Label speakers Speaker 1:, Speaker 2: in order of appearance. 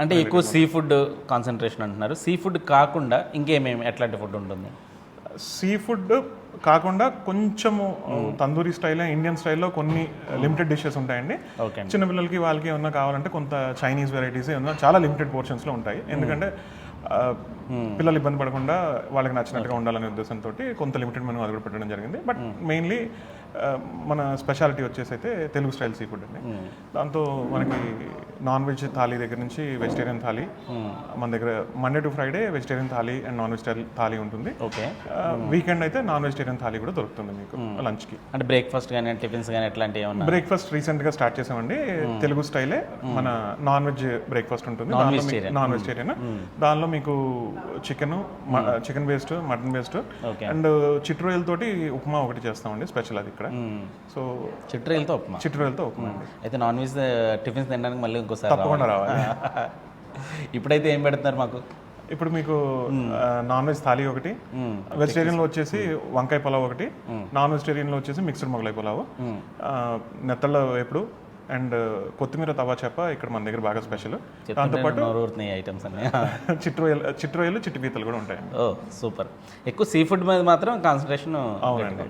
Speaker 1: అంటే ఎక్కువ sea food concentration అంటున్నారు. సీ ఫుడ్ కాకుండా ఇంకేమేమి ఎట్లాంటి ఫుడ్ ఉంటుంది?
Speaker 2: సీ ఫుడ్ కాకుండా కొంచెము తందూరి స్టైల్, ఇండియన్ స్టైల్లో కొన్ని లిమిటెడ్ డిషెస్ ఉంటాయండి.
Speaker 1: ఓకే.
Speaker 2: చిన్నపిల్లలకి వాళ్ళకి ఏమన్నా కావాలంటే కొంత చైనీస్ వెరైటీస్ ఏమన్నా చాలా లిమిటెడ్ పోర్షన్స్లో ఉంటాయి. ఎందుకంటే పిల్లలు ఇబ్బంది పడకుండా వాళ్ళకి నచ్చినట్టుగా ఉండాలనే ఉద్దేశంతో కొంత లిమిటెడ్ మెనూ అది కూడా పెట్టడం జరిగింది. బట్ మెయిన్లీ మన స్పెషాలిటీ వచ్చేసి అయితే తెలుగు స్టైల్ సీ ఫుడ్ అండి. దాంతో మనకి నాన్ వెజ్ థాలీ దగ్గర నుంచి వెజిటేరియన్ థాలీ, మన దగ్గర Monday to Friday vegetarian thali and non vegetarian thali ఉంటుంది.
Speaker 1: ఓకే.
Speaker 2: వీకెండ్ అయితే నాన్ వెజిటేరియన్ థాలీ కూడా దొరుకుతుంది మీకు లంచ్కి.
Speaker 1: అంటే బ్రేక్ఫాస్ట్ కానీ టిఫిన్స్ కానీ ఎట్లాంటివి ఏమన్నా?
Speaker 2: బ్రేక్ఫాస్ట్ రీసెంట్గా స్టార్ట్ చేసామండి. తెలుగు స్టైలే మన నాన్ వెజ్ బ్రేక్ఫాస్ట్ ఉంటుంది, నాన్ వెజిటేరియన్. దానిలో మీకు chicken based, mutton based and చిట్రోయల్ తోటి ఉప్మా ఒకటి చేస్తామండి స్పెషల్ అది ఇక్కడ. సో
Speaker 1: చిట్రోయల్తో ఉప్మా
Speaker 2: అండి.
Speaker 1: అయితే నాన్ వెజ్ టిఫిన్స్ తినడానికి మళ్ళీ ఇంకోసారి
Speaker 2: తప్పకుండా రావాలి.
Speaker 1: ఇప్పుడైతే ఏం పెడుతున్నారు మాకు?
Speaker 2: ఇప్పుడు మీకు నాన్ వెజ్ థాలీ ఒకటి, వెజిటేరియన్లో వచ్చేసి వంకాయ పులావ్ ఒకటి, నాన్ వెజిటేరియన్లో వచ్చేసి మిక్స్డ్ మొగలై పులావ్, నెత్తళ్ళ వేపుడు అండ్ కొత్తిమీర తవా చేప ఇక్కడ మన దగ్గర బాగా స్పెషల్. దాంతోపాటు
Speaker 1: ఐటమ్స్ అన్ని
Speaker 2: చిట్రోయలు చిట్టి పీతలు కూడా ఉంటాయండి.
Speaker 1: ఓ సూపర్. ఎక్కువ సీ ఫుడ్ మీద మాత్రం కాన్సన్ట్రేషన్.
Speaker 2: అవునండి.